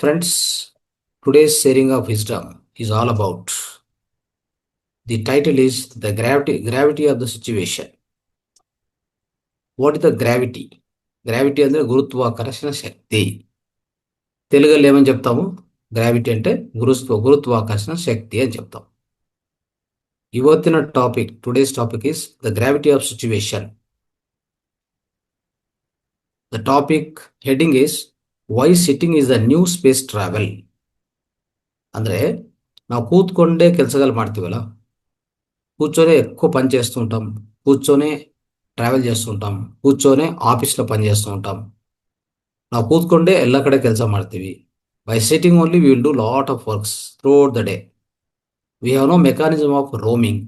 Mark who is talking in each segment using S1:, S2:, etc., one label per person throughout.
S1: Friends, today's sharing of wisdom is all about. The title is The Gravity of the Situation. What is the gravity? Gravity అంటే గురుత్వాకర్షణ శక్తి. తెలుగులో ఏమని చెప్తాము? Gravity అంటే గురుత్వాకర్షణ శక్తి అని చెప్తాం. ಇವತ್ತಿನ topic, today's topic is the gravity of situation. The topic heading is why sitting is the new space travel. ಅಂದ್ರೆ ನಾವು ಕೂತ್ಕೊಂಡೇ ಕೆಲಸಗಳು ಮಾಡ್ತೀವಲ್ಲ, కూర్చొనే ఎక్కువ పని చేస్తూ ఉంటాం, కూర్చొనే ట్రావెల్ చేస్తుంటాం, కూర్చొనే ఆఫీస్లో పని చేస్తూ ఉంటాం. ನಾವು ಕೂತ್ಕೊಂಡೇ ಎಲ್ಲ ಕಡೆ ಕೆಲಸ ಮಾಡ್ತೀವಿ. By sitting only we will do lot of works throughout the day. We have no mechanism of roaming,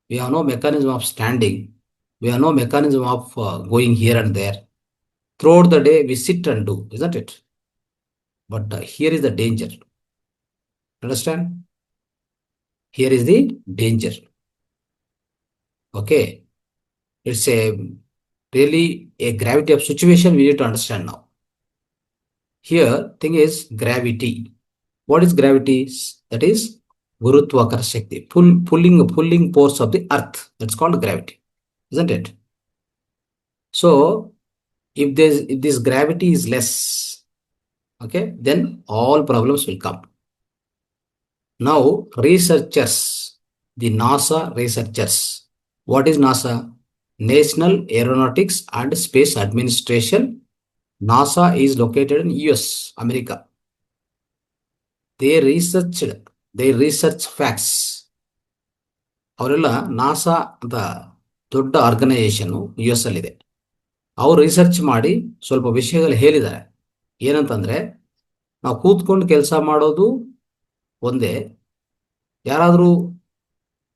S1: we have no mechanism of standing, we have no mechanism of going here and there. Throughout the day we sit and do, isn't it? But here is the danger. Understand? Here is the danger. Okay. It's really a gravity of situation we need to understand now. Here, thing is gravity. What is gravity? That is Gurutvakarshana Shakti, pulling force of the earth. That's called gravity, isn't it? So, if this gravity is less, okay, then all problems will come. Now, researchers, the NASA researchers. What is NASA? National Aeronautics and Space Administration. NASA is located in US, America. They research facts. ಅವರೆಲ್ಲ NASA ಅಂತ ದೊಡ್ಡ organisation US ಅಲ್ಲಿದೆ. ಅವರು research ಮಾಡಿ ಸ್ವಲ್ಪ ವಿಷಯಗಳು ಹೇಳಿದ್ದಾರೆ. ಏನಂತಂದರೆ, ನಾವು ಕೂತ್ಕೊಂಡು ಕೆಲಸ ಮಾಡೋದು ಒಂದೇ. ಯಾರಾದರೂ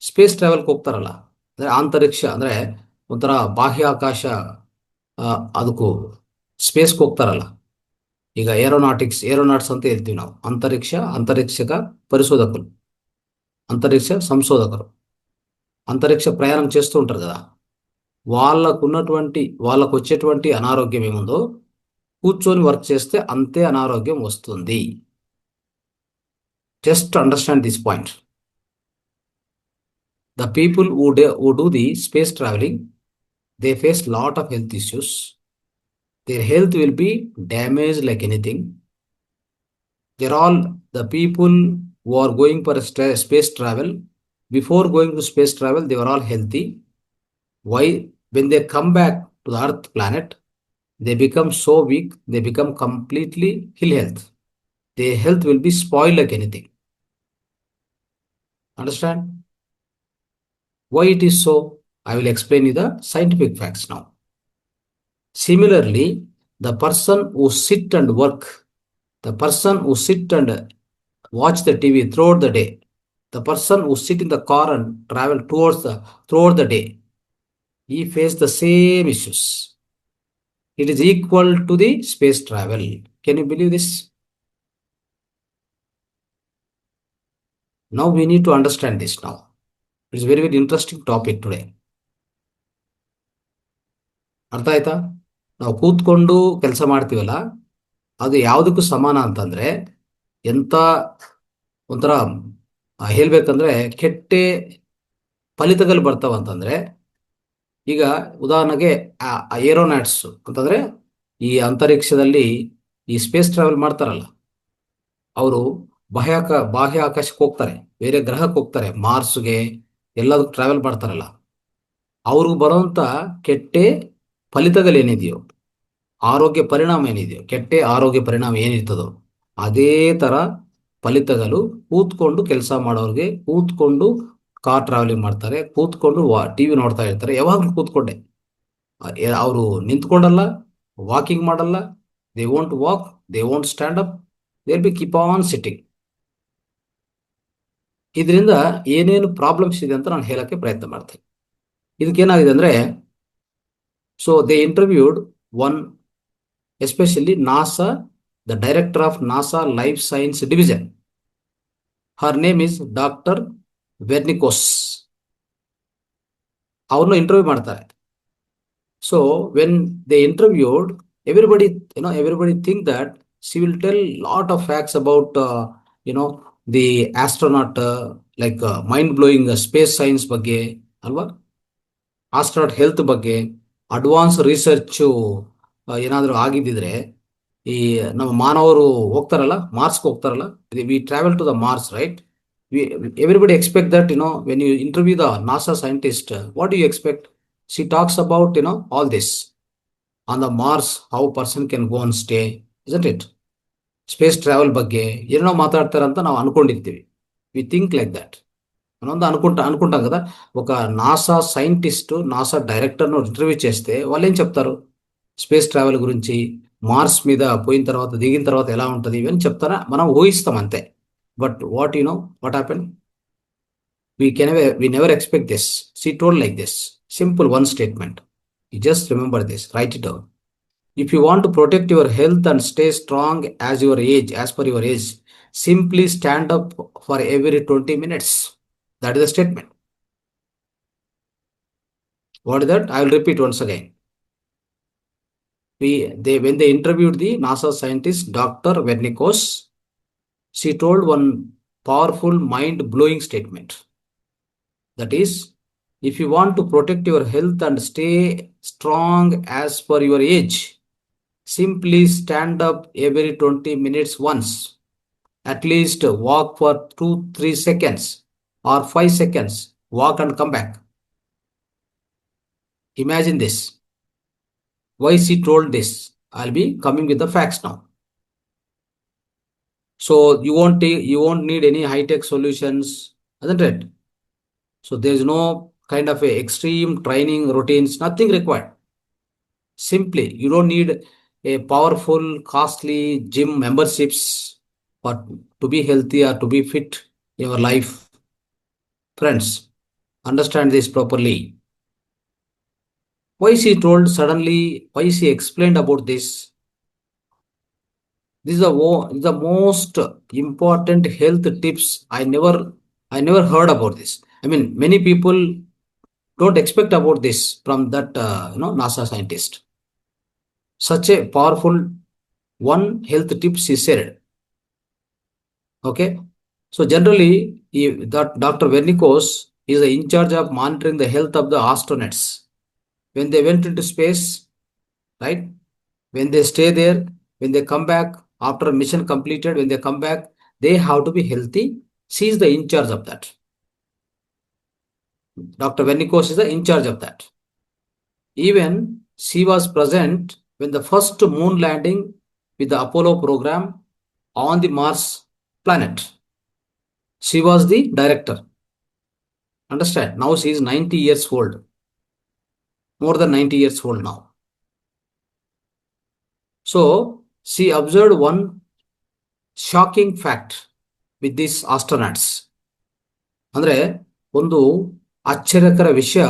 S1: ಸ್ಪೇಸ್ ಟ್ರಾವೆಲ್ಗೆ ಹೋಗ್ತಾರಲ್ಲ, ಅಂದರೆ ಅಂತರಿಕ್ಷ, ಅಂದರೆ ಒಂಥರ ಬಾಹ್ಯಾಕಾಶ, ಅದಕ್ಕೂ ಸ್ಪೇಸ್ಗೆ ಹೋಗ್ತಾರಲ್ಲ. ಈಗ ಏರೋನಾಟ್ಸ್ ಅಂತ ಹೇಳ್ತೀವಿ ನಾವು. అంతరిక్ష పరిశోధకులు, అంతరిక్ష సంశోధకులు, అంతరిక్ష ప్రయాణం చేస్తూ ఉంటారు కదా. వాళ్ళకు వచ్చేటువంటి అనారోగ్యం ఏముందో కూర్చొని వర్క్ చేస్తే అంతే అనారోగ్యం వస్తుంది. Just understand this point. The people who do the space traveling, they face lot of health issues. Their health will be damaged like anything. They're all the people who are going for space travel. Before going to space travel, they were all healthy. Why? When they come back to the Earth planet, they become so weak, they become completely ill health. Their health will be spoiled like anything. Understand? Why it is so? I will explain you the scientific facts now. Similarly, the person who sit and work, the person who sit and watch the TV throughout the day, the person who sit in the car and travel throughout the day, he face the same issues. It is equal to the space travel. Can you believe this? Now we need to understand this now. It's very, very interesting topic today. ಅರ್ಥ ಆಯ್ತಾ? ನಾವು ಕೂತ್ಕೊಂಡು ಕೆಲಸ ಮಾಡ್ತೀವಲ್ಲ, ಅದು ಯಾವುದಕ್ಕೂ ಸಮಾನ ಅಂತಂದರೆ, ಎಂಥ ಒಂಥರ ಹೇಳ್ಬೇಕಂದ್ರೆ ಕೆಟ್ಟ ಫಲಿತಗಳು ಬರ್ತಾವಂತಂದರೆ, ಈಗ ಉದಾಹರಣೆಗೆ ಏರೋನಾಟ್ಸ್ ಅಂತಂದರೆ ಈ ಅಂತರಿಕ್ಷದಲ್ಲಿ ಈ ಸ್ಪೇಸ್ ಟ್ರಾವೆಲ್ ಮಾಡ್ತಾರಲ್ಲ, ಅವರು ಬಾಹ್ಯಾಕಾಶಕ್ಕೆ ಹೋಗ್ತಾರೆ, ಬೇರೆ ಗ್ರಹಕ್ಕೆ ಹೋಗ್ತಾರೆ, ಮಾರ್ಸ್ಗೆ ಎಲ್ಲದಕ್ಕೂ ಟ್ರಾವೆಲ್ ಮಾಡ್ತಾರಲ್ಲ. ಅವ್ರಿಗೆ ಬರೋಂಥ ಕೆಟ್ಟ ಫಲಿತಗಳೇನಿದೆಯೋ, ಆರೋಗ್ಯ ಪರಿಣಾಮ ಏನಿದೆಯೋ, ಕೆಟ್ಟ ಆರೋಗ್ಯ ಪರಿಣಾಮ ಏನಿರ್ತದೋ, ಅದೇ ಥರ ಫಲಿತಗಳು ಕೂತ್ಕೊಂಡು ಕೆಲಸ ಮಾಡೋರಿಗೆ, ಕೂತ್ಕೊಂಡು ಕಾರ್ ಟ್ರಾವೆಲಿಂಗ್ ಮಾಡ್ತಾರೆ, ಕೂತ್ಕೊಂಡು TV ನೋಡ್ತಾ ಇರ್ತಾರೆ, ಯಾವಾಗಲೂ ಕೂತ್ಕೊಂಡೆ. ಅವರು ನಿಂತ್ಕೊಂಡಲ್ಲ, ವಾಕಿಂಗ್ ಮಾಡಲ್ಲ, they won't walk, they won't stand up, they will be keep on sitting. ಇದರಿಂದ ಏನೇನು ಪ್ರಾಬ್ಲಮ್ಸ್ ಇದೆ ಅಂತ ನಾನು ಹೇಳೋಕ್ಕೆ ಪ್ರಯತ್ನ ಮಾಡ್ತೇನೆ. ಇದಕ್ಕೇನಾಗಿದೆ ಅಂದರೆ, so they interviewed one, especially NASA, the director of NASA Life Science Division. Her name is Dr. Vernikos. ಅವ್ರನ್ನ ಇಂಟರ್ವ್ಯೂ ಮಾಡ್ತಾರೆ. So when they interviewed, everybody think that She will tell lot of facts about the astronaut, mind blowing space science ಬಗ್ಗೆ ಅಲ್ವಾ, astronaut health ಬಗ್ಗೆ advance research ಏನಾದರೂ ಆಗಿದ್ದಿದ್ರೆ, ಈ ನಮ್ಮ ಮಾನವರು ಹೋಗ್ತಾರಲ್ಲ, ಮಾರ್ಸ್ಗೆ ಹೋಗ್ತಾರಲ್ಲ, we travel to the Mars, right? Everybody expect that, when you interview the NASA scientist, what do you expect? She talks about, all this on the Mars, how person can go and stay, isn't it? Space travel ಬಗ್ಗೆ ಏನೋ ಮಾತಾಡ್ತಾರೆ ಅಂತ ನಾವು ಅನ್ಕೊಂಡಿರ್ತೀವಿ. We think like that. మనమంతా అనుకుంటాం కదా. ఒక నాసా సైంటిస్ట్, నాసా డైరెక్టర్ను ఇంటర్వ్యూ చేస్తే వాళ్ళు ఏం చెప్తారు? స్పేస్ ట్రావెల్ గురించి, మార్స్ మీద పోయిన తర్వాత, దిగిన తర్వాత ఎలా ఉంటుంది, ఇవన్నీ చెప్తారా? మనం ఊహిస్తాం అంతే. But what happen? We never expect this. She told like this. Simple one statement. You just remember this, write it down. If you want to protect your health and stay strong as per your age, simply stand up for every 20 minutes. That is the statement. What is that? I will repeat once again. When they interviewed the NASA scientist, Dr. Vernikos, she told one powerful, mind-blowing statement. That is, if you want to protect your health and stay strong as per your age, simply stand up every 20 minutes once. At least walk for 2-3 seconds or 5 seconds. Walk and come back. Imagine this. Why she told this? I'll be coming with the facts now. So you won't need any high-tech solutions, isn't it? So there's no kind of a extreme training routines, nothing required. Simply, you don't need a powerful, costly gym memberships or to be healthy or to be fit in your life. Friends, understand this properly. Why she told suddenly, why she explained about this? This is the most important health tips. I never heard about this. I mean, many people don't expect about this from that NASA scientist. Such a powerful one health tip she said. Okay, so generally, that Dr. Vernikos is in charge of monitoring the health of the astronauts when they went into space, right? When they stay there, when they come back after mission completed, when they come back, they have to be healthy. She is the in charge of that. Dr. Vernikos is the in charge of that. Even she was present when the first moon landing with the Apollo program on the Mars planet. She was the director. Understand? Now she is 90 years old. More than 90 years old now. So she observed one shocking fact with these astronauts. ಅಂದ್ರೆ ಒಂದು ಆಶ್ಚರ್ಯಕರ ವಿಷಯ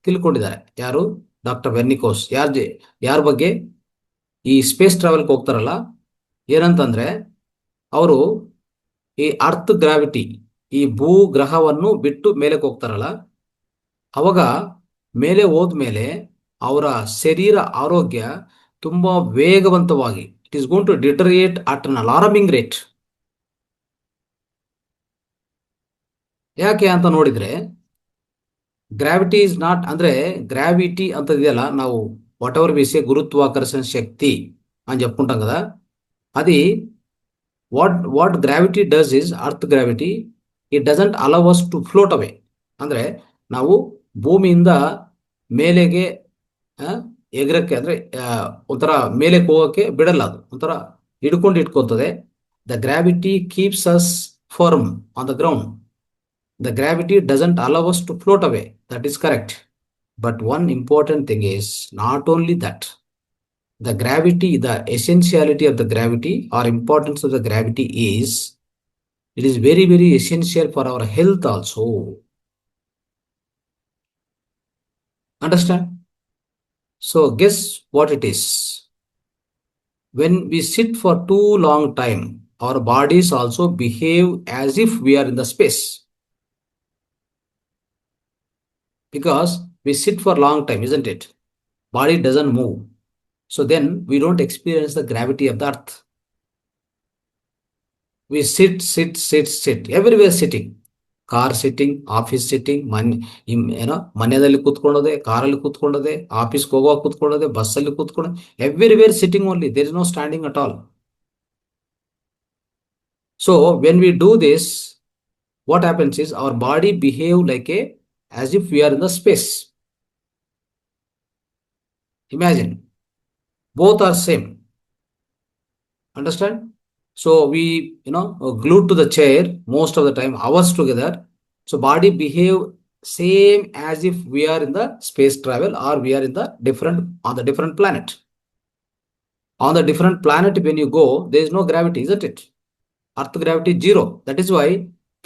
S1: ತಿಳ್ಕೊಂಡಿದ್ದಾರೆ. ಯಾರು? Doctor ವೆರ್ನಿಕೋಸ್. ಯಾರ ಬಗ್ಗೆ? ಈ space ಟ್ರಾವೆಲ್ಗೆ ಹೋಗ್ತಾರಲ್ಲ, ಏನಂತಂದ್ರೆ ಅವರು ಈ ಅರ್ತ್ ಗ್ರಾವಿಟಿ, ಈ ಭೂ ಗ್ರಹವನ್ನು ಬಿಟ್ಟು ಮೇಲಕ್ಕೆ ಹೋಗ್ತಾರಲ್ಲ, ಅವಾಗ ಮೇಲೆ ಹೋದ್ಮೇಲೆ ಅವರ ಶರೀರ ಆರೋಗ್ಯ ತುಂಬಾ ವೇಗವಂತವಾಗಿ, it is going to deteriorate at an alarming rate. ಯಾಕೆ ಅಂತ ನೋಡಿದ್ರೆ, ಗ್ರಾವಿಟಿ ಇಸ್ ನಾಟ್, ಅಂದ್ರೆ గ్రావిటీ ಅಂತ ಇದೆಯಲ್ಲ, ನಾವು వాట్ ఎవర్ వి సే గురుత్వాకర్షణ శక్తి అని చెప్పుకుంటాం కదా, అది what gravity does is, earth gravity, it doesn't allow us to float away. ಅಂದ್ರೆ ನಾವು ಭೂಮಿಯಿಂದ ಮೇಲೆಗೆ ಎಗರಕ್ಕೆ, ಅಂದ್ರೆ ಒಂಥರ ಮೇಲೆಗೆ ಹೋಗೋಕೆ ಬಿಡಲ್ಲ, ಅದು ಒಂಥರ ಹಿಡ್ಕೊಂಡು ಇಟ್ಕೊತದೆ. The gravity keeps us firm on the ground. The gravity doesn't allow us to float away. That is correct. But one important thing is not only that. The gravity, the essentiality of the gravity or importance of the gravity is, it is very, very essential for our health also. Understand? So guess what it is. When we sit for too long time, our bodies also behave as if we are in the space. Because we sit for a long time, isn't it? Body doesn't move. So then we don't experience the gravity of the earth. We sit. Everywhere sitting. Car sitting, office sitting, ಏನೋ ಮನೆಯಲ್ಲಿ ಕೂತ್ಕೊಳ್ಳೋದೆ, ಕಾರಲ್ಲಿ ಕೂತ್ಕೊಳ್ಳೋದೆ, ಆಫೀಸ್ಗೆ ಹೋಗುವಾಗ ಕೂತ್ಕೊಳ್ಳೋದೆ, ಬಸ್ಸಲ್ಲಿ ಕೂತ್ಕೊಳ್ಳೋದೆ, everywhere sitting only, there is no standing at all. So when we do this, what happens is our body behave like a as if we are in the space. Imagine, both are same. Understand? So we, glued to the chair most of the time, hours together. So body behave same as if we are in the space travel, or we are in the on the different planet. On the different planet, when you go, there is no gravity, isn't it? Earth gravity 0. That is why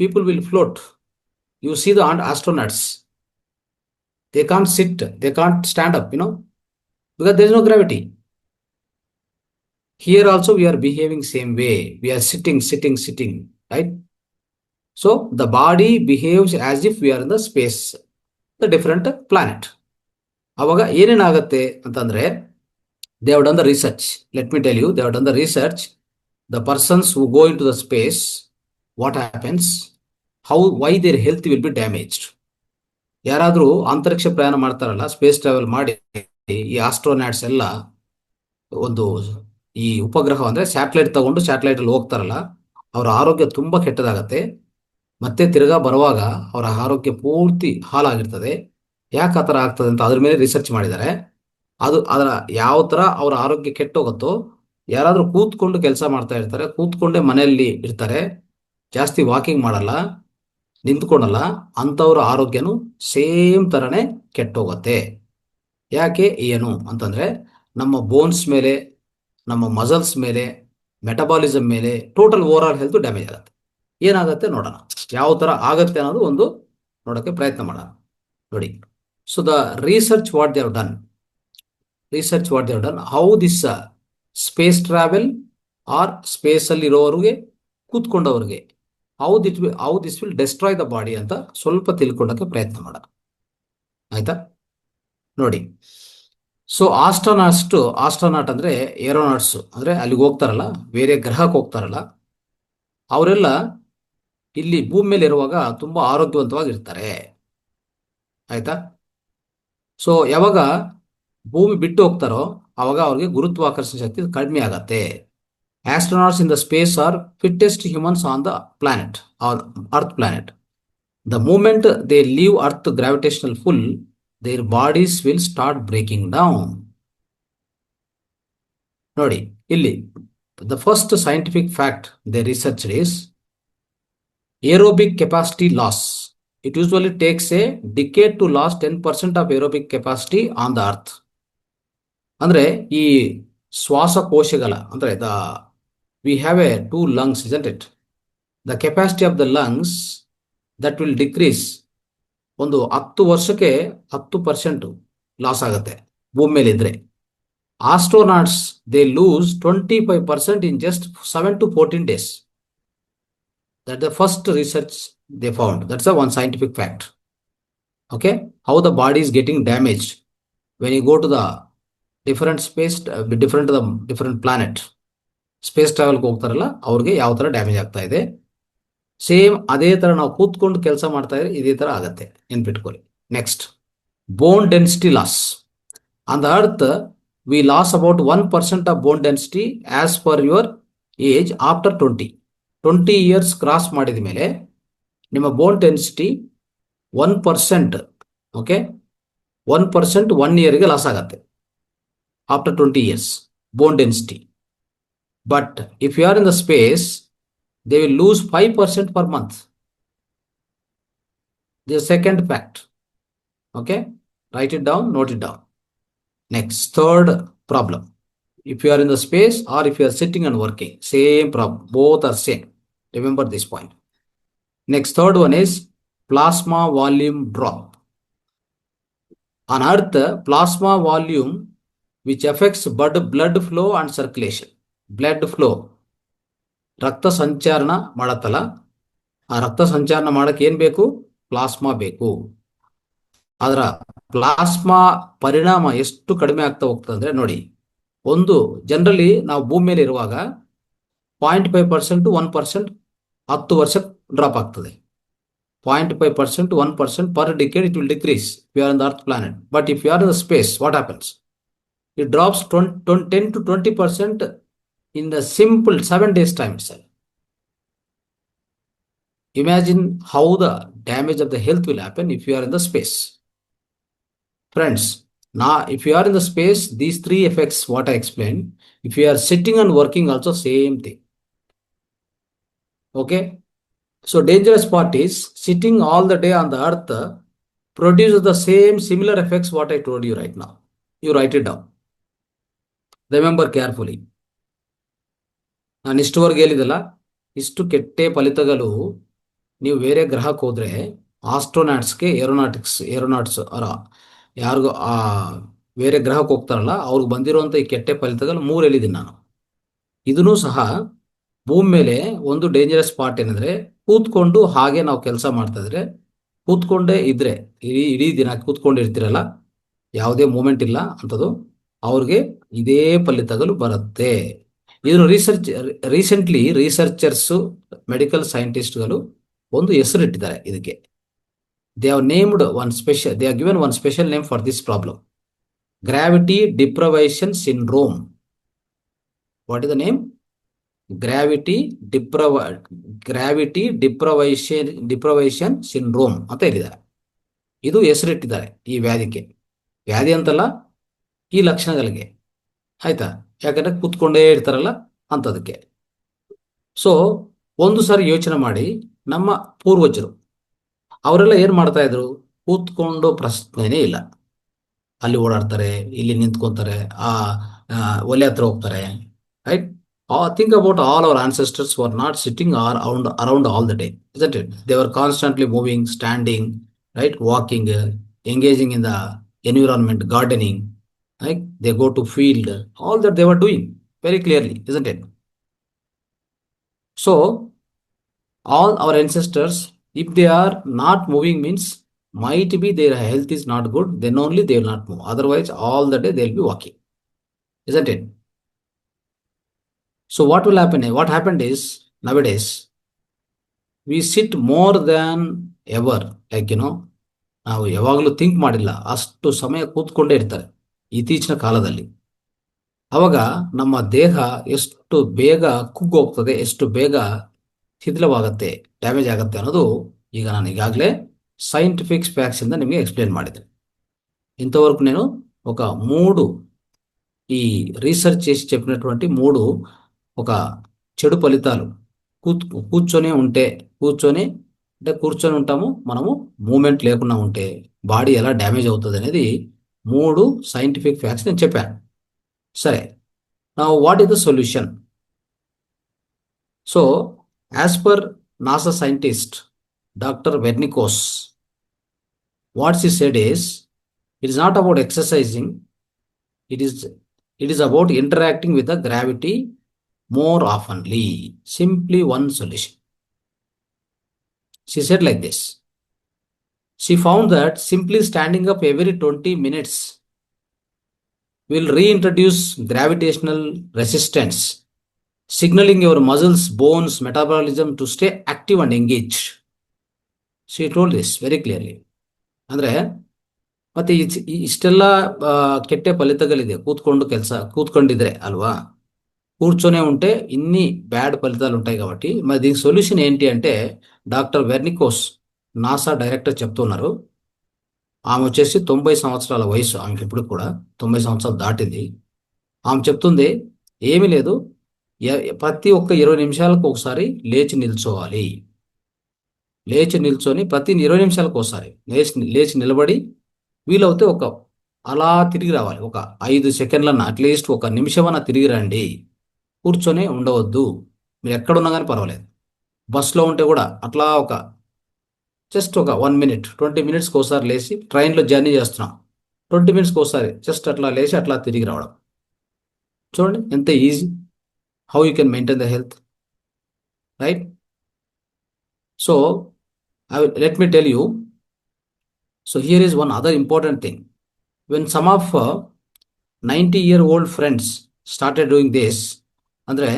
S1: people will float. You see the astronauts, they can't sit, they can't stand up, because there is no gravity. Here also we are behaving same way. We are sitting, right? So the body behaves as if we are in the space, the different planet. ಅವಾಗ ಏನೇನಾಗುತ್ತೆ ಅಂತಂದ್ರೆ, they have done the research. Let me tell you, they have done the research. The persons who go into the space, what happens, why their health will be damaged. ಯಾರಾದ್ರೂ ಅಂತರಿಕ್ಷ ಪ್ರಯಾಣ ಮಾಡ್ತಾರಲ್ಲ, space travel ಮಾಡಿ, ಈ astronauts ಎಲ್ಲ ಒಂದು ಈ ಉಪಗ್ರಹ ಅಂದ್ರೆ ಸ್ಯಾಟಲೈಟ್ ತಗೊಂಡು ಸ್ಯಾಟಲೈಟ್ ಅಲ್ಲಿ ಹೋಗ್ತಾರಲ್ಲ, ಅವರ ಆರೋಗ್ಯ ತುಂಬಾ ಕೆಟ್ಟದಾಗತ್ತೆ. ಮತ್ತೆ ತಿರ್ಗಾ ಬರುವಾಗ ಅವರ ಆರೋಗ್ಯ ಪೂರ್ತಿ ಹಾಳಾಗಿರ್ತದೆ. ಯಾಕೆ ಆ ಥರ ಆಗ್ತದೆ ಅಂತ ಅದ್ರ ಮೇಲೆ ರಿಸರ್ಚ್ ಮಾಡಿದ್ದಾರೆ. ಅದರ ಯಾವ ತರ ಅವರ ಆರೋಗ್ಯ ಕೆಟ್ಟೋಗುತ್ತೋ, ಯಾರಾದ್ರೂ ಕೂತ್ಕೊಂಡು ಕೆಲಸ ಮಾಡ್ತಾ ಇರ್ತಾರೆ, ಕೂತ್ಕೊಂಡೇ ಮನೆಯಲ್ಲಿ ಇರ್ತಾರೆ, ಜಾಸ್ತಿ ವಾಕಿಂಗ್ ಮಾಡಲ್ಲ, ನಿಂತ್ಕೊಳಲ್ಲ, ಅಂಥವ್ರ ಆರೋಗ್ಯನೂ ಸೇಮ್ ತರನೇ ಕೆಟ್ಟೋಗುತ್ತೆ. ಯಾಕೆ ಏನು ಅಂತಂದ್ರೆ, ನಮ್ಮ ಬೋನ್ಸ್ ಮೇಲೆ, ನಮ್ಮ ಮಸಲ್ಸ್ ಮೇಲೆ, ಮೆಟಬಾಲಿಸಮ್ ಮೇಲೆ, total over all health damage ಆಗುತ್ತೆ. ಏನಾಗುತ್ತೆ ನೋಡೋಣ, ಯಾವ ತರ ಆಗುತ್ತೆ ಅನ್ನೋದು ಒಂದು ನೋಡೋಕ್ಕೆ ಪ್ರಯತ್ನ ಮಾಡೋಣ. ನೋಡಿ, so the research what they have done, how this space travel or space ಅಲ್ಲಿ ಇರೋರಿಗೆ, ಕೂತ್ಕೊಂಡವ್ರಿಗೆ, how this will destroy the body ಅಂತ ಸ್ವಲ್ಪ ತಿಳ್ಕೊಳ್ಳೋಕೆ ಪ್ರಯತ್ನ ಮಾಡೋಣ. ಆಯ್ತಾ? ನೋಡಿ, ಸೊ ಆಸ್ಟ್ರೋನಾಟ್ ಅಂದ್ರೆ ಏರೋನಾಟ್ಸ್, ಅಂದ್ರೆ ಅಲ್ಲಿಗೆ ಹೋಗ್ತಾರಲ್ಲ, ಬೇರೆ ಗ್ರಹಕ್ಕೆ ಹೋಗ್ತಾರಲ್ಲ, ಅವರೆಲ್ಲ ಇಲ್ಲಿ ಭೂಮಿ ಮೇಲೆ ಇರುವಾಗ ತುಂಬಾ ಆರೋಗ್ಯವಂತವಾಗಿರ್ತಾರೆ. ಆಯ್ತಾ? ಸೊ ಯಾವಾಗ ಭೂಮಿ ಬಿಟ್ಟು ಹೋಗ್ತಾರೋ ಅವಾಗ ಅವ್ರಿಗೆ ಗುರುತ್ವಾಕರ್ಷಣ ಶಕ್ತಿ ಕಡಿಮೆ ಆಗತ್ತೆ. Astronauts in the space are fittest humans on the planet, earth planet. The moment they leave earth gravitational pull, their bodies will start breaking down. ನೋಡಿ ಇಲ್ಲಿ, the first scientific fact they research is aerobic capacity loss. It usually takes a decade to lose 10% of aerobic capacity on the earth. ಅಂದ್ರೆ ಈ ಶ್ವಾಸಕೋಶಗಳ, ಅಂದ್ರೆ we have a 2 lungs, isn't it? The capacity of the lungs that will decrease. ಒಂದು 10 ವರ್ಷಕ್ಕೆ 10% loss ಆಗುತ್ತೆ ಭೂಮಿ ಮೇಲೆ ಇದ್ರೆ. Astronauts they lose 25% in just 7 to 14 days. That's the first research they found. That's the one scientific fact. Okay, how the body is getting damaged when you go to the different space, different planet. Space ಟ್ರಾವೆಲ್ಗೆ ಹೋಗ್ತಾರಲ್ಲ, ಅವ್ರಿಗೆ ಯಾವ ತರ damage ಆಗ್ತಾ ಇದೆ. Same ಅದೇ ತರ ನಾವು ಕೂತ್ಕೊಂಡು ಕೆಲಸ ಮಾಡ್ತಾ ಇದ್ರೆ ಇದೇ ತರ ಆಗತ್ತೆ, ನೆನ್ಪಿಟ್ಕೊಳ್ಳಿ. Next, bone density loss. On the earth we loss about 1% of bone density as per your age after 20 years cross ಮಾಡಿದ ಮೇಲೆ ನಿಮ್ಮ ಬೋನ್ ಡೆನ್ಸಿಟಿ 1%, ಓಕೆ, 1% 1 ಇಯರ್ಗೆ ಲಾಸ್ ಆಗತ್ತೆ after 20 years bone density. But if you are in the space, they will lose 5% per month. The second fact. Okay, write it down, note it down. Next, third problem. If you are in the space or if you are sitting and working, same problem, both are same. Remember this point. Next, third one is plasma volume drop. On Earth, plasma volume, which affects blood flow and circulation. Blood flow, ರಕ್ತ ಸಂಚಾರಣ ಮಾಡತ್ತಲ್ಲ, ಆ ರಕ್ತ ಸಂಚಾರಣ ಮಾಡಕ್ಕೆ ಏನ್ ಬೇಕು? Plasma ಬೇಕು. ಅದರ plasma ಪರಿಣಾಮ ಎಷ್ಟು ಕಡಿಮೆ ಆಗ್ತಾ ಹೋಗ್ತದೆ ಅಂದ್ರೆ, ನೋಡಿ, ಒಂದು ಜನರಲಿ ನಾವು ಭೂಮಿ ಮೇಲೆ ಇರುವಾಗ 0.5% 1% 10 ವರ್ಷ ಡ್ರಾಪ್ ಆಗ್ತದೆ. 0.5% 1% per decade it will decrease if you are on the Earth planet. But if you are in the space, what happens? It drops 10 to 20% in the simple 7 days time itself. Imagine how the damage of the health will happen if you are in the space. Friends, now if you are in the space, these three effects what I explained, if you are sitting and working also same thing. Okay? So dangerous part is sitting all the day on the earth produces the same similar effects what I told you right now. You write it down. Remember carefully. ನಾನು ಇಷ್ಟುವರೆಗೆ ಹೇಳಿದಲ್ಲ, ಇಷ್ಟು ಕೆಟ್ಟ ಫಲಿತಗಳು ನೀವು ಬೇರೆ ಗ್ರಹಕ್ಕೆ ಹೋದ್ರೆ ಆಸ್ಟ್ರೋನಾಟ್ಸ್ಗೆ ಏರೋನಾಟ್ಸ್ ಅರ ಯಾರಿಗೂ ಬೇರೆ ಗ್ರಹಕ್ಕೆ ಹೋಗ್ತಾರಲ್ಲ ಅವ್ರಿಗೆ ಬಂದಿರುವಂಥ ಈ ಕೆಟ್ಟ ಫಲಿತಗಳು 3 ಹೇಳಿದ್ದೀನಿ ನಾನು. ಇದನ್ನು ಸಹ ಭೂಮಿ ಮೇಲೆ ಒಂದು ಡೇಂಜರಸ್ ಸ್ಪಾಟ್ ಏನಂದ್ರೆ, ಕೂತ್ಕೊಂಡು ಹಾಗೆ ನಾವು ಕೆಲಸ ಮಾಡ್ತಾ ಇದ್ರೆ, ಕೂತ್ಕೊಂಡೇ ಇದ್ರೆ ಇಡೀ ದಿನ ಕೂತ್ಕೊಂಡಿರ್ತೀರಲ್ಲ, ಯಾವುದೇ ಮೂಮೆಂಟ್ ಇಲ್ಲ ಅಂಥದ್ದು, ಅವ್ರಿಗೆ ಇದೇ ಫಲಿತಗಳು ಬರುತ್ತೆ. ಇದನ್ನು ರೀಸೆಂಟ್ಲಿ ರಿಸರ್ಚರ್ಸು ಮೆಡಿಕಲ್ ಸೈಂಟಿಸ್ಟ್ಗಳು ಒಂದು ಹೆಸರಿಟ್ಟಿದ್ದಾರೆ ಇದಕ್ಕೆ. They have given one special name for this problem. Gravity deprivation syndrome. What is the name? Gravity deprivation syndrome ಅಂತ ಹೇಳಿದ್ದಾರೆ. ಇದು ಹೆಸರಿಟ್ಟಿದ್ದಾರೆ ಈ ವ್ಯಾಧಿ ಅಂತಲ್ಲ, ಈ ಲಕ್ಷಣಗಳಿಗೆ. ಆಯ್ತಾ? ಯಾಕಂದ್ರೆ ಕೂತ್ಕೊಂಡೇ ಇರ್ತಾರಲ್ಲ ಅಂತದಕ್ಕೆ. ಸೊ ಒಂದು ಸಾರಿ ಯೋಚನೆ ಮಾಡಿ, ನಮ್ಮ ಪೂರ್ವಜರು ಅವರೆಲ್ಲ ಏನು ಮಾಡ್ತಾ ಇದ್ರು? ಕೂತ್ಕೊಂಡು ಪ್ರಶ್ನೆನೇ ಇಲ್ಲ. ಅಲ್ಲಿ ಓಡಾಡ್ತಾರೆ, ಇಲ್ಲಿ ನಿಂತ್ಕೊಂತಾರೆ, ಒಲೆ ಹತ್ರ ಹೋಗ್ತಾರೆ. Right? Think about all our ancestors who are not sitting around all the day, isn't it? They were constantly moving, standing, right, walking, engaging in the environment, gardening, right? They go to field, all that they were doing very clearly, isn't it? So all our ancestors, if they are not moving, means might be their health is not good, then only they will not move. Otherwise all the day they will be walking, isn't it? So what will happen? What happened is, nowadays we sit more than ever. Like, ನಾವು ಯಾವಾಗಲೂ think ಮಾಡಿಲ್ಲ, ಅಷ್ಟು ಸಮಯ ಕೂತ್ಕೊಂಡೇ ಇರ್ತಾರೆ ಇತ್ತೀಚಿನ ಕಾಲದಲ್ಲಿ. ಅವಾಗ ನಮ್ಮ ದೇಹ ಎಷ್ಟು ಬೇಗ ಕುಗ್ಗೋಗ್ತದೆ, ಎಷ್ಟು ಬೇಗ ಶಿಥಿಲವಾಗತ್ತೆ, ಡ್ಯಾಮೇಜ್ ಆಗುತ್ತೆ ಅನ್ನೋದು ಈಗ ನಾನು ಈಗಾಗಲೇ ಸೈಂಟಿಫಿಕ್ ಫ್ಯಾಕ್ಟ್ಸ್ ಇಂದ ನಿಮಗೆ ಎಕ್ಸ್ಪ್ಲೇನ್ ಮಾಡಿದೆ. ఇంతవరకు నేను ఒక 3 ఈ రీసెర్చ్ చేసి చెప్పినటువంటి 3 ఒక చెడు ఫలితాలు, కూర్చొని ఉంటాము మనము, మూమెంట్ లేకుండా ఉంటే బాడీ ఎలా డ్యామేజ్ అవుతుంది అనేది 3 సైంటిఫిక్ ఫ్యాక్ట్స్ నేను చెప్పాను. సరే, now what is the solution? So as per NASA scientist doctor Vernikos, what she said is, it is not about exercising, it is about interacting with the gravity more oftenly. Simply one solution. She said like this. She found that simply standing up every 20 minutes will reintroduce gravitational resistance, signaling your muscles, bones, metabolism to stay active and engaged. She told this very clearly. ಅಂದ್ರೆ ಮತ್ತೆ ಇಷ್ಟೆಲ್ಲ ಕೆಟ್ಟ ಫಲಿತಗಳಿದೆ ಕೂತ್ಕೊಂಡಿದ್ರೆ అల్వా, కూర్చొనే ఉంటే ఇన్ని bad ఫలితాలు ఉంటాయి. కాబట్టి మరి దీనికి సొల్యూషన్ ఏంటి అంటే, డాక్టర్ వెర్నికోస్ నాసా డైరెక్టర్ చెప్తున్నారు. ఆమె వచ్చేసి 90 సంవత్సరాల వయసు, ఆమెకి ఇప్పుడు కూడా 90 సంవత్సరాలు దాటింది. ఆమె చెప్తుంది ఏమీ లేదు, ప్రతి ఒక్క 20 నిమిషాలకు ఒకసారి లేచి నిల్చోవాలి. లేచి నిల్చొని ప్రతి 20 నిమిషాలకు ఒకసారి లేచి నిలబడి, వీలవుతే అలా తిరిగి రావాలి. ఒక 5 సెకండ్లన్నా, అట్లీస్ట్ 1 నిమిషమన్నా తిరిగి రండి. కూర్చొని ఉండవద్దు. మీరు ఎక్కడున్నా కానీ పర్వాలేదు. బస్లో ఉంటే కూడా అట్లా జస్ట్ 1 మినిట్ 20 మినిట్స్కి ఒకసారి లేచి, ట్రైన్లో జర్నీ చేస్తున్నాం 20 మినిట్స్కి ఒకసారి జస్ట్ అట్లా లేచి అట్లా తిరిగి రావడం. చూడండి ఎంత easy, how you can maintain the health, right? So let me tell you. So here is one other important thing. When some of 90-year-old friends started doing this, ಅಂದ್ರೆ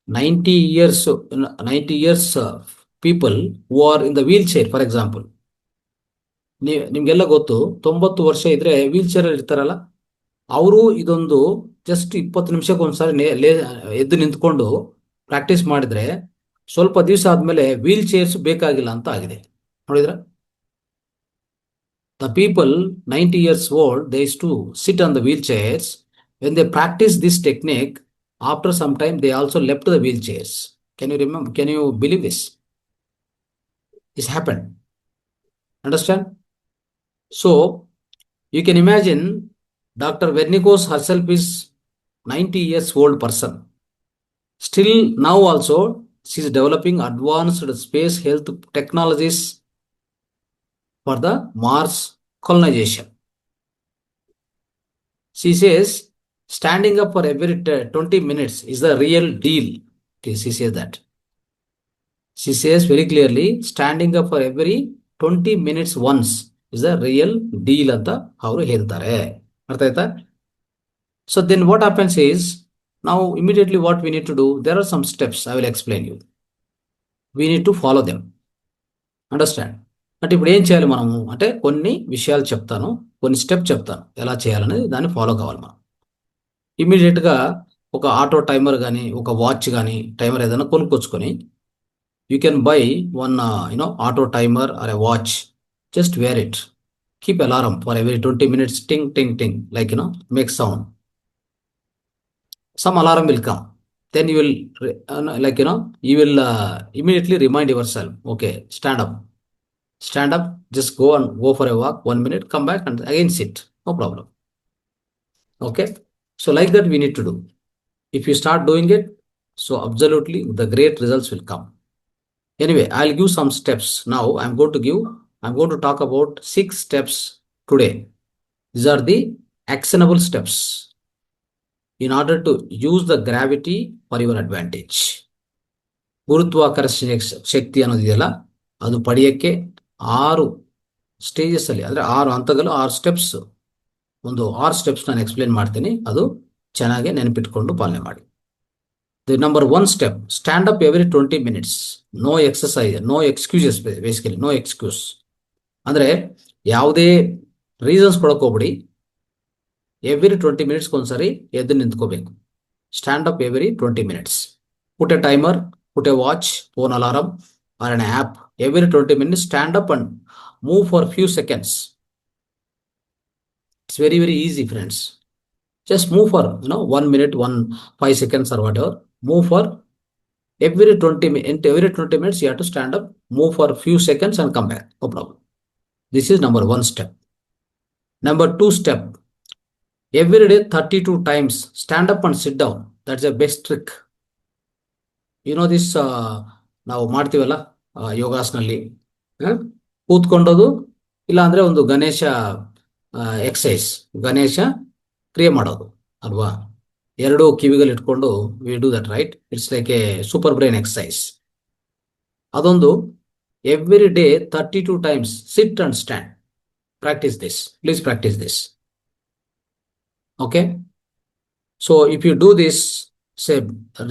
S1: 90 years 90 years people who are in the wheelchair, for example. ನಿಮ್ಗೆಲ್ಲ ಗೊತ್ತು, 90 ವರ್ಷ ಇದ್ರೆ wheel chair ಅಲ್ಲಿ ಇರ್ತಾರಲ್ಲ, ಅವರು ಇದೊಂದು just 20 ನಿಮಿಷಕ್ಕೆ ಒಂದ್ಸಾರಿ ಎದ್ದು ನಿಂತ್ಕೊಂಡು ಪ್ರಾಕ್ಟೀಸ್ ಮಾಡಿದ್ರೆ ಸ್ವಲ್ಪ ದಿವಸ ಆದ್ಮೇಲೆ ವೀಲ್ ಚೇರ್ಸ್ ಬೇಕಾಗಿಲ್ಲ ಅಂತ ಆಗಿದೆ. ನೋಡಿದ್ರ, the people 90 years old, they used to sit on the wheelchairs. When they practice this technique, after some time they also left the wheelchairs. Can you remember? Can you believe this? This happened. Understand? So you can imagine Dr. Vernikos herself is 90 years old person. Still now also she is developing advanced space health technologies for the Mars colonization. She says standing up for every 20 minutes is the real deal. She says that. She says very clearly, standing up for every 20 minutes once is the real deal ಅಂತ ಅವರು ಹೇಳ್ತಾರೆ. ಅರ್ಥ ಆಯ್ತಾ? So then what happens is, now immediately what we need to do, there are some steps I will explain you. We need to follow them. Understand? అంటే ఇప్పుడు ఏం చేయాలి మనము అంటే కొన్ని విషయాలు చెప్తాను, కొన్ని స్టెప్ చెప్తాను ఎలా చేయాలనేది, దాన్ని ఫాలో కావాలి మనం. ఇమీడియట్గా ఒక ఆటో టైమర్ కానీ ఒక వాచ్ కానీ టైమర్ ఏదైనా కొనుక్కొచ్చుకొని, you can buy one auto timer or a watch, just wear it, keep alarm for every 20 minutes, టింగ్ టింగ్ టింగ్, like make sound. Some alarm will come, then you will you will immediately remind yourself, okay, stand up, just go for a walk 1 minute, come back and again sit, no problem. Okay, so like that we need to do. If you start doing it, so absolutely the great results will come. Anyway, I'll give some steps now. I'm going to talk about 6 steps today. These are the actionable steps in order to use the gravity for your advantage. ಗುರುತ್ವಾಕರ್ಷಣೆ ಶಕ್ತಿ ಅನ್ನೋದಿದೆಯಲ್ಲ, ಅದು ಪಡೆಯಕ್ಕೆ 6 stages ಅಲ್ಲಿ, ಅಂದ್ರೆ 6 ಹಂತಗಳು, 6 steps, ಒಂದು 6 steps ನಾನು explain ಮಾಡ್ತೀನಿ. ಅದು ಚೆನ್ನಾಗಿ ನೆನಪಿಟ್ಕೊಂಡು ಪಾಲನೆ ಮಾಡಿ. The number 1 step, stand up every 20 minutes. No exercise, no excuses, basically no excuse. ಅಂದ್ರೆ ಯಾವುದೇ ರೀಸನ್ಸ್ ಕೊಡಕ್ ಹೋಗ್ಬಿಡಿ. ಎವ್ರಿ 20 minutes ಒಂದ್ಸರಿ ಎದ್ದು ನಿಂತ್ಕೋಬೇಕು. Stand up every 20 minutes. Put a timer, put a watch, phone alarm or an app. Every 20 minutes stand up and move for a few seconds. It's very, very easy, friends. Just move for 1 minute, 5 seconds or whatever. Move for every 20 minutes you have to stand up, move for a few seconds and come back, no problem. This is number 1 step. Number 2 step, every day 32 times stand up and sit down. That's the best trick. This ನಾವು ಮಾಡ್ತೀವಲ್ಲ ಯೋಗಾಸನಲ್ಲಿ, ಕೂತ್ಕೊಂಡೋದು, ಇಲ್ಲ ಅಂದ್ರೆ ಒಂದು Ganesha exercise, Ganesha ಕ್ರಿಯೆ ಮಾಡೋದು ಅಲ್ವಾ, 2 ಕಿವಿಗಳು ಇಟ್ಕೊಂಡು we do that, right? It's like a super brain exercise. ಅದೊಂದು every day 32 times sit and stand. Practice this, please practice this. Okay, so if you do this, say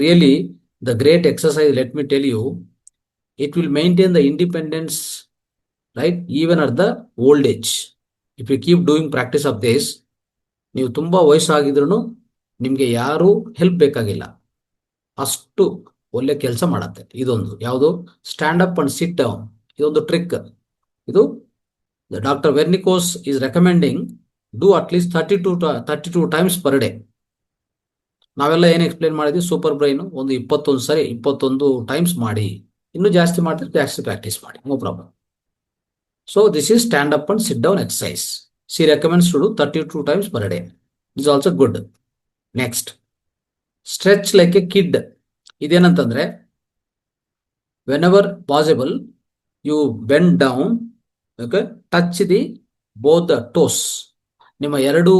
S1: really the great exercise, let me tell you, it will maintain the independence, right, even at the old age. If you keep doing practice of this, ನೀವು ತುಂಬಾ ವಯಸ್ಸಾಗಿದ್ರು ನಿಮ್ಗೆ ಯಾರು help ಬೇಕಾಗಿಲ್ಲ, ಅಷ್ಟು ಒಳ್ಳೆ ಕೆಲಸ ಮಾಡತ್ತೆ. ಇದೊಂದು ಯಾವುದು, stand up and sit down, ಇದೊಂದು ಟ್ರಿಕ್. ಇದು doctor Vernikos is recommending do at least 32 times per day. ನಾವೆಲ್ಲ ಏನು ಎಕ್ಸ್ಪ್ಲೇನ್ ಮಾಡಿದ್ವಿ, ಸೂಪರ್ ಬ್ರೈನ್ ಒಂದು 21 times ಮಾಡಿ, ಇನ್ನೂ ಜಾಸ್ತಿ ಮಾಡಿದ್ರೆ ಜಾಸ್ತಿ ಪ್ರಾಕ್ಟೀಸ್ ಮಾಡಿ, no problem. So this is stand up and sit down exercise. She recommends to do 32 times per day. This is also good. Next, stretch like a kid. ಇದೇನಂತಂದ್ರೆ, whenever possible you bend down, okay, touch the both the toes. ನಿಮ್ಮ 2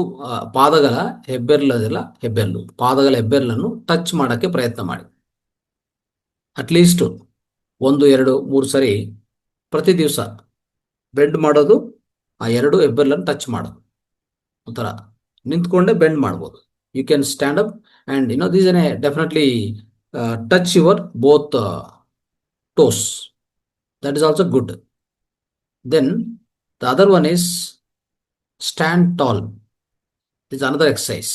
S1: ಪಾದಗಳ ಪಾದಗಳ ಹೆಬ್ಬೆರಳನ್ನು touch ಮಾಡಕ್ಕೆ ಪ್ರಯತ್ನ ಮಾಡಿ. At least 1, 2, 3 ಸರಿ ಪ್ರತಿ ದಿವಸ bend ಮಾಡೋದು, ಆ 2 ಹೆಬ್ಬೆರಳನ್ನು ಟಚ್ ಮಾಡೋದು. ಒಂಥರ ನಿಂತ್ಕೊಂಡೆ ಬೆಂಡ್ ಮಾಡ್ಬೋದು. You can stand up and this definitely touch your both toes. That is also good. Then the other one is stand tall. This is another exercise.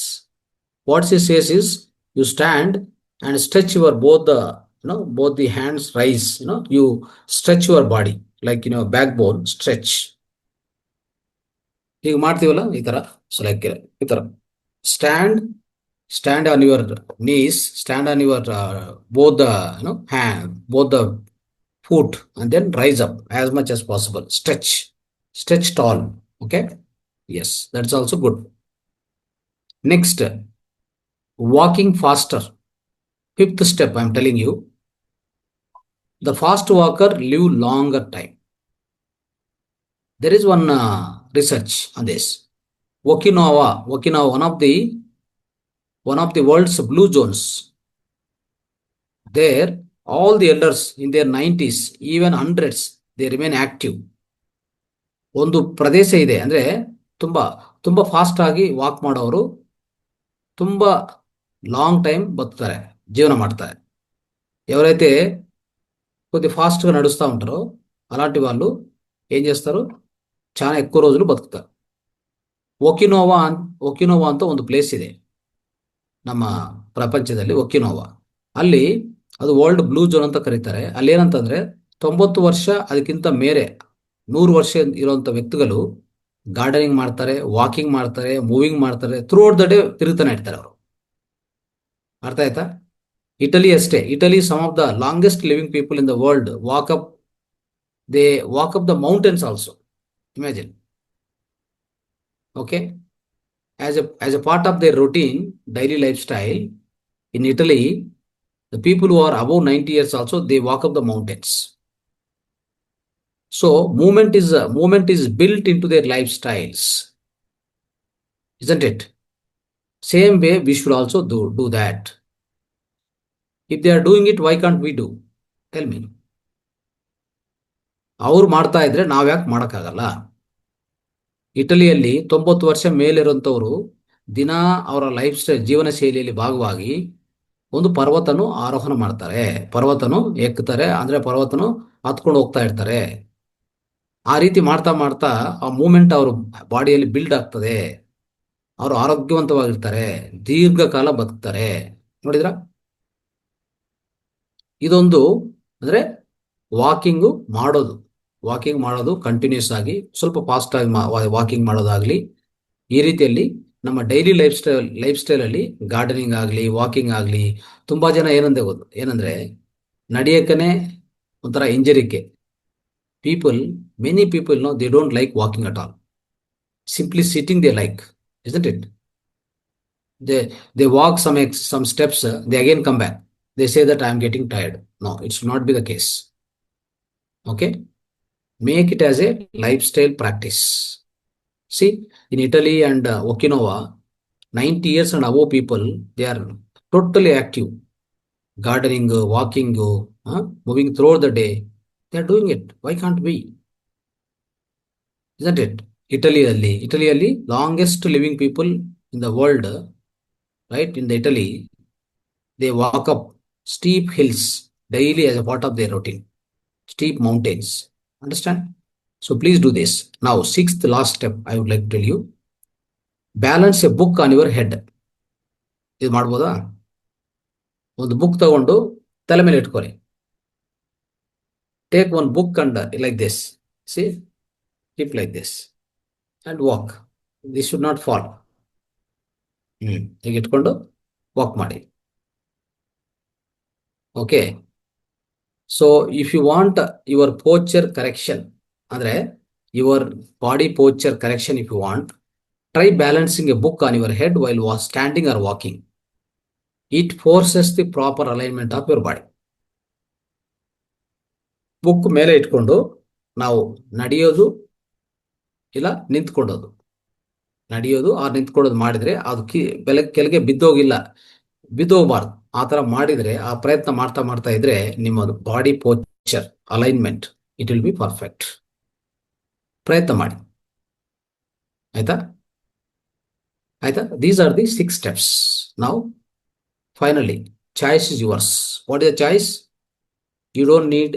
S1: What she says is you stand and stretch your both the both the hands rise. You stretch your body like backbone stretch. ಈಗ ಮಾಡ್ತೀವಲ್ಲ ಈ ತರ. So like ಈ ತರ stand stand on your knees, stand on your both the hand, both the foot, and then rise up as much as possible. Stretch tall. Okay. Yes, that's also good. Next, walking faster. Fifth step, I'm telling you. The fast walker live longer time. There is one research on this. Okinawa, one of the world's blue zones. There, all the elders in their 90s, even hundreds, they remain active. ಒಂದು ಪ್ರದೇಶ ಇದೆ ಅಂದ್ರೆ ತುಂಬಾ ತುಂಬಾ fast ಆಗಿ walk ಮಾಡೋರು ತುಂಬಾ long time బతుకుతారు, జీవనం ಮಾಡ್ತಾರೆ. ఎవరైతే కొద్ది ఫాస్ట్గా నడుస్తూ ఉంటారో అలాంటి వాళ్ళు ఏం చేస్తారు, చాలా ఎక్కువ రోజులు బతుకుతారు. ఒకినోవా ఒకినోవా ಅಂತ ಒಂದು ಪ್ಲೇಸ್ ಇದೆ ನಮ್ಮ ಪ್ರಪಂಚದಲ್ಲಿ, ಒಕಿನೋವಾ. ಅಲ್ಲಿ ಅದು ವರ್ಲ್ಡ್ ಬ್ಲೂ ಝೋನ್ ಅಂತ ಕರೀತಾರೆ. ಅಲ್ಲಿ ಏನಂತಂದ್ರೆ 90 ವರ್ಷ ಅದಕ್ಕಿಂತ ಮೇರೆ 100 ವರ್ಷ ಇರುವಂತ ವ್ಯಕ್ತಿಗಳು ಗಾರ್ಡನಿಂಗ್ ಮಾಡ್ತಾರೆ, ವಾಕಿಂಗ್ ಮಾಡ್ತಾರೆ, ಮೂವಿಂಗ್ ಮಾಡ್ತಾರೆ, ಥ್ರೂ ಔಟ್ ದ ಡೇ ತಿರುಗ್ತಾನೆ ಇರ್ತಾರೆ ಅವರು. ಅರ್ಥ ಆಯ್ತಾ? ಇಟಲಿ ಅಷ್ಟೇ, Italy some of the longest living people in the world they walk up the mountains also. Imagine. Okay. as a part of their routine daily lifestyle in Italy, the people who are above 90 years also, they walk up the mountains. So movement is built into their lifestyles, isn't it? Same way we should also do that. If they are doing it, why can't we do? Tell me. ಅವ್ರು ಮಾಡ್ತಾ ಇದ್ರೆ ನಾವ್ ಯಾಕೆ ಮಾಡೋಕ್ಕಾಗಲ್ಲ? ಇಟಲಿಯಲ್ಲಿ 90 ವರ್ಷ ಮೇಲಿರುವಂಥವರು ದಿನ ಅವರ life style ಜೀವನ ಶೈಲಿಯಲ್ಲಿ ಭಾಗವಾಗಿ ಒಂದು ಪರ್ವತನು ಆರೋಹಣ ಮಾಡ್ತಾರೆ, ಪರ್ವತನು ಎಕ್ತಾರೆ, ಅಂದ್ರೆ ಪರ್ವತನು ಹತ್ಕೊಂಡು ಹೋಗ್ತಾ ಇರ್ತಾರೆ. ಆ ರೀತಿ ಮಾಡ್ತಾ ಮಾಡ್ತಾ ಆ ಮೂಮೆಂಟ್ ಅವ್ರ ಬಾಡಿಯಲ್ಲಿ ಬಿಲ್ಡ್ ಆಗ್ತದೆ. ಅವರು ಆರೋಗ್ಯವಂತವಾಗಿರ್ತಾರೆ, ದೀರ್ಘಕಾಲ ಬದುಕ್ತಾರೆ. ನೋಡಿದ್ರ? ಇದೊಂದು ಅಂದ್ರೆ ವಾಕಿಂಗ್ ಮಾಡೋದು ಕಂಟಿನ್ಯೂಸ್ ಆಗಿ ಸ್ವಲ್ಪ ಫಾಸ್ಟ್ ಆಗಿ ವಾಕಿಂಗ್ ಮಾಡೋದಾಗ್ಲಿ, ಈ ರೀತಿಯಲ್ಲಿ ನಮ್ಮ ಡೈಲಿ ಲೈಫ್ ಸ್ಟೈಲ್ ಅಲ್ಲಿ ಗಾರ್ಡನಿಂಗ್ ಆಗಲಿ, ವಾಕಿಂಗ್ ಆಗಲಿ. ತುಂಬಾ ಜನ ಏನಂದ್ರೆ ನಡೆಯಕ್ಕನೆ ಒಂಥರ ಇಂಜರಿಕೆ. Many people they don't like walking at all. Simply sitting they like, isn't it? They walk some steps, they again come back. They say that I am getting tired. No, it should not be the case. Okay? Make it as a lifestyle practice. See, in Italy and Okinawa, 90 years and above people, they are totally active. Gardening, walking, moving throughout the day. They are doing it. Why can't we? Isn't it? Italy, longest living people in the world, right? In the Italy, they walk up steep hills daily as a part of their routine. Steep mountains. Understand? So please do this. Now, sixth last step I would like to tell you. Balance a book on your head. ಇದು ಮಾಡ್ಬೋದಾ? ಒಂದು book ತಗೊಂಡು ತಲೆ ಮೇಲೆ ಇಟ್ಕೊಳ್ಳಿ. Take one book and like this. See? Keep like this. And walk. This should not fall. ಹೀಗೆ ಇಟ್ಕೊಂಡು walk ಮಾಡಿ. Okay. So if you want your posture correction, ಅಂದ್ರೆ your body posture correction, if you want, try balancing a book on your head while standing or walking. It forces the proper alignment of your body. Book ಮೇಲೆ ಇಟ್ಕೊಂಡು ನಾವು ನಡೆಯೋದು ಇಲ್ಲ ನಿಂತ್ಕೊಳ್ಳೋದು ಮಾಡಿದ್ರೆ ಅದು ಕೆಳಗೆ ಬಿದ್ದೋಗಬಾರ್ದು. ಆ ತರ ಮಾಡಿದ್ರೆ, ಆ ಪ್ರಯತ್ನ ಮಾಡ್ತಾ ಮಾಡ್ತಾ ಇದ್ರೆ ನಿಮ್ಮ body poacher alignment it will be perfect. ಪ್ರಯತ್ನ ಮಾಡಿ. ಆಯ್ತಾ? These are the 6 steps. Now, finally, Choice is yours. What is the choice? You don't need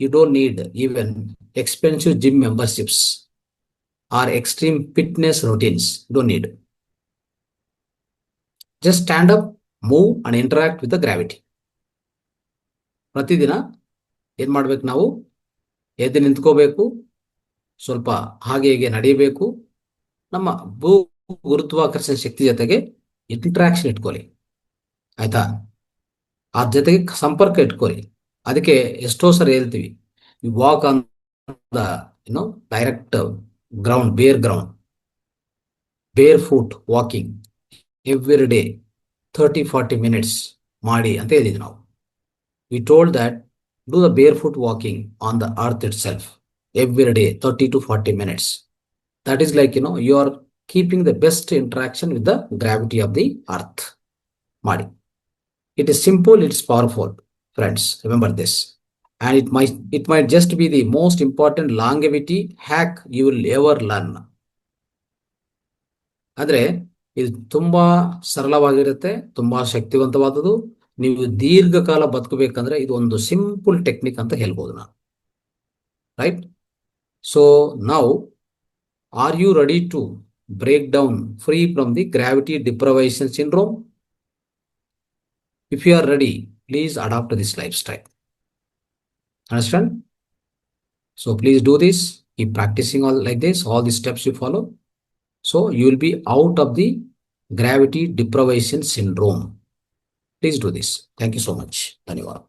S1: you don't need even expensive gym memberships or extreme fitness routines. You don't need. Just stand up, move, and interact with the gravity. ಪ್ರತಿದಿನ ಏನ್ ಮಾಡ್ಬೇಕು ನಾವು? ಎದ್ದು ನಿಂತ್ಕೋಬೇಕು, ಸ್ವಲ್ಪ ಹಾಗೆ ಹೀಗೆ ನಡೆಯಬೇಕು, ನಮ್ಮ ಭೂ ಗುರುತ್ವಾಕರ್ಷಣ ಶಕ್ತಿ ಜೊತೆಗೆ ಇಂಟ್ರಾಕ್ಷನ್ ಇಟ್ಕೊಳ್ಳಿ. ಆಯ್ತಾ? ಅದ್ರ ಜೊತೆಗೆ ಸಂಪರ್ಕ ಇಟ್ಕೊಳ್ಳಿ. ಅದಕ್ಕೆ ಎಷ್ಟೋ ಸರಿ ಹೇಳ್ತೀವಿ, you walk on the direct ground, barefoot walking every day 30-40 minutes ಮಾಡಿ ಅಂತ ಹೇಳಿದ್ವಿ ನಾವು. We told that do the barefoot walking on the earth itself every day 30-40 minutes. That is like, you are keeping the best interaction with the gravity of the earth. ಮಾಡಿ. It is simple, it is powerful, friends. Remember this. And it might just be the most important longevity hack you will ever learn. ಅಂದ್ರೆ ಇದು ತುಂಬಾ ಸರಳವಾಗಿರುತ್ತೆ, ತುಂಬಾ ಶಕ್ತಿವಂತವಾದದ್ದು. ನೀವು ದೀರ್ಘಕಾಲ ಬದುಕಬೇಕಂದ್ರೆ ಇದು ಒಂದು simple technique ಅಂತ ಹೇಳ್ಬೋದು ನಾನು. ರೈಟ್? ಸೊ ನಾವು, are you ready to break down free from the gravity deprivation syndrome? If you are ready, please adopt this lifestyle. Understand? So please do this. Keep practicing all like this, all the steps you follow. So you will be out of the gravity deprivation syndrome. Please do this. Thank you so much. Dhanyawad.